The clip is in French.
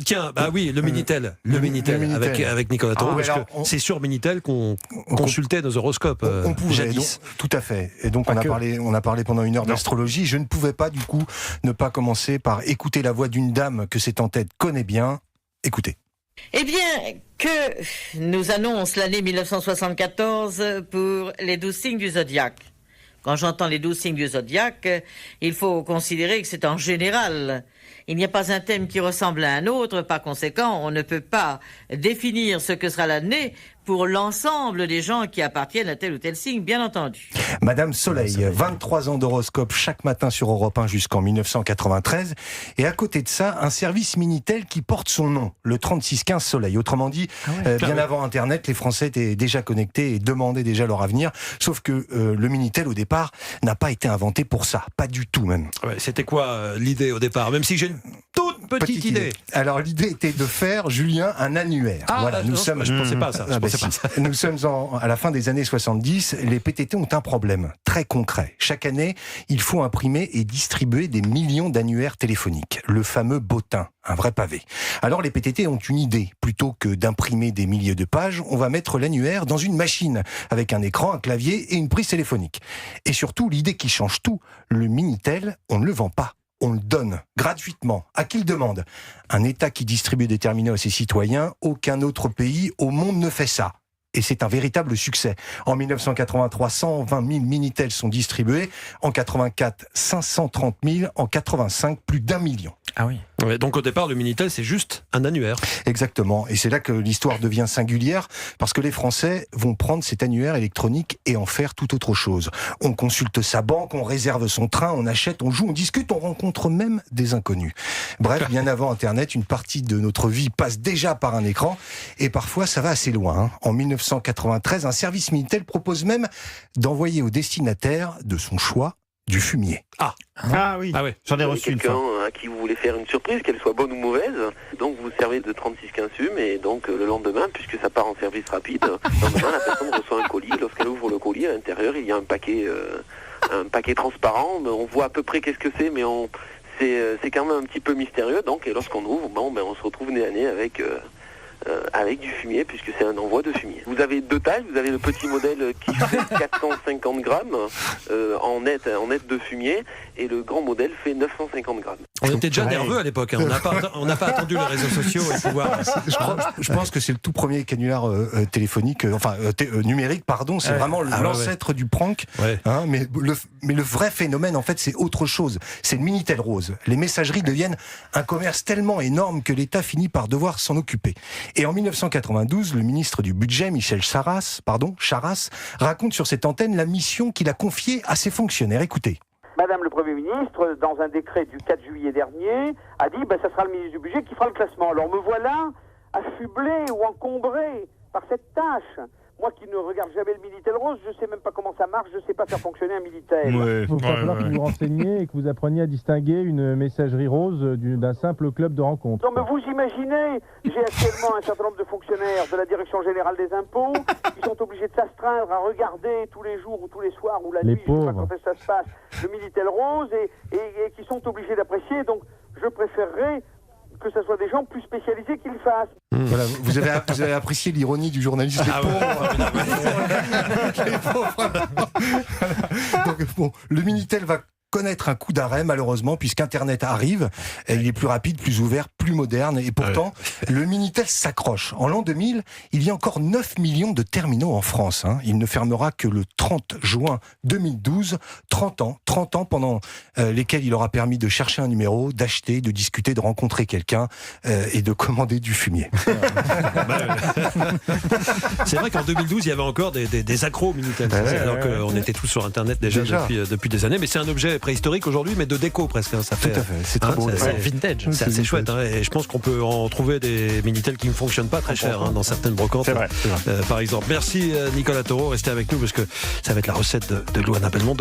Tiens, oui, le Minitel. Le Minitel, avec Nicolas Taureau, parce que c'est sur Minitel qu'on consultait nos horoscopes on pouvait, jadis. Donc, tout à fait. Et donc on a parlé pendant une heure d'astrologie. Je ne pouvais pas du coup ne pas commencer par écouter la voix d'une dame que cette en-tête connaît bien. Écoutez. Eh bien, que nous annonce l'année 1974 pour les 12 signes du zodiaque? Quand j'entends les 12 signes du zodiaque, il faut considérer que c'est en général. Il n'y a pas un thème qui ressemble à un autre, par conséquent, on ne peut pas définir ce que sera l'année pour l'ensemble des gens qui appartiennent à tel ou tel signe, bien entendu. Madame Soleil, 23 ans d'horoscope chaque matin sur Europe 1 jusqu'en 1993. Et à côté de ça, un service Minitel qui porte son nom, le 3615 Soleil. Autrement dit, bien avant Internet, les Français étaient déjà connectés et demandaient déjà leur avenir. Sauf que le Minitel, au départ, n'a pas été inventé pour ça. Pas du tout, même. Ouais, c'était quoi l'idée au départ? Même si j'ai une toute petite idée. Alors, l'idée était de faire, Julien, un annuaire. Voilà, je pensais pas à ça. Nous sommes à la fin des années 70. Les PTT ont un problème très concret. Chaque année, il faut imprimer et distribuer des millions d'annuaires téléphoniques. Le fameux bottin, un vrai pavé. Alors les PTT ont une idée. Plutôt que d'imprimer des milliers de pages, on va mettre l'annuaire dans une machine avec un écran, un clavier et une prise téléphonique. Et surtout, l'idée qui change tout, le Minitel, on ne le vend pas. On le donne gratuitement. À qui le demande? Un État qui distribue des terminaux à ses citoyens. Aucun autre pays au monde ne fait ça. Et c'est un véritable succès. En 1983, 120 000 Minitel sont distribués. En 84, 530 000. En 85, plus d'1 million. Ah oui. Ouais, donc au départ, le Minitel, c'est juste un annuaire. Exactement. Et c'est là que l'histoire devient singulière, parce que les Français vont prendre cet annuaire électronique et en faire tout autre chose. On consulte sa banque, on réserve son train, on achète, on joue, on discute, on rencontre même des inconnus. Bref, bien avant Internet, une partie de notre vie passe déjà par un écran, et parfois ça va assez loin. En 1993, un service Minitel propose même d'envoyer au destinataire de son choix du fumier. Ah oui, j'en ai reçu une fois. Quelqu'un à qui vous voulez faire une surprise, qu'elle soit bonne ou mauvaise, donc vous servez de 3615 fumes et donc le lendemain, puisque ça part en service rapide, le lendemain la personne reçoit un colis. Lorsqu'elle ouvre le colis, à l'intérieur il y a un paquet transparent. On voit à peu près qu'est-ce que c'est, mais c'est quand même un petit peu mystérieux. Donc et lorsqu'on ouvre, on se retrouve nez à nez avec du fumier, puisque c'est un envoi de fumier. Vous avez deux tailles, vous avez le petit modèle qui fait 450 grammes en net de fumier, et le grand modèle fait 950 grammes. On était déjà nerveux à l'époque, hein. On n'a pas attendu les réseaux sociaux et pouvoir... Je pense que c'est le tout premier canular téléphonique, numérique, pardon, c'est vraiment l'ancêtre du prank. Ouais. Hein, mais le vrai phénomène, en fait, c'est autre chose. C'est le Minitel rose. Les messageries deviennent un commerce tellement énorme que l'État finit par devoir s'en occuper. Et en 1992, le ministre du Budget, Michel Charasse, raconte sur cette antenne la mission qu'il a confiée à ses fonctionnaires. Écoutez. Madame le Premier ministre, dans un décret du 4 juillet dernier, a dit ça sera le ministre du Budget qui fera le classement. Alors me voilà affublé ou encombré par cette tâche. Moi qui ne regarde jamais le Minitel rose, je sais même pas comment ça marche, je sais pas faire fonctionner un Minitel. Il va falloir que vous vous renseigniez et que vous appreniez à distinguer une messagerie rose d'un simple club de rencontre. Non mais vous imaginez, j'ai actuellement un certain nombre de fonctionnaires de la Direction Générale des Impôts qui sont obligés de s'astreindre à regarder tous les jours ou tous les soirs ou la nuit, je sais pas quand ça se passe, le Minitel rose et qui sont obligés d'apprécier, donc je préférerais que ce soit des gens plus spécialisés qui le fassent. Voilà, vous avez apprécié l'ironie du journaliste. Donc, le Minitel va connaître un coup d'arrêt, malheureusement, puisqu'Internet arrive, et il est plus rapide, plus ouvert, plus moderne, et pourtant, le Minitel s'accroche. En l'an 2000, il y a encore 9 millions de terminaux en France. Il ne fermera que le 30 juin 2012, 30 ans pendant lesquels il aura permis de chercher un numéro, d'acheter, de discuter, de rencontrer quelqu'un, et de commander du fumier. C'est vrai qu'en 2012, il y avait encore des accros au Minitel, alors qu'on était tous sur Internet déjà. Depuis des années, mais c'est un objet préhistorique aujourd'hui, mais de déco presque. Ça fait, tout à fait, c'est très beau. C'est vintage, c'est assez chouette. Et je pense qu'on peut en trouver des Minitel qui ne fonctionnent pas très cher dans certaines brocantes. C'est vrai. Par exemple. Merci Nicolas Taureau, restez avec nous parce que ça va être la recette de Luana Belmondo.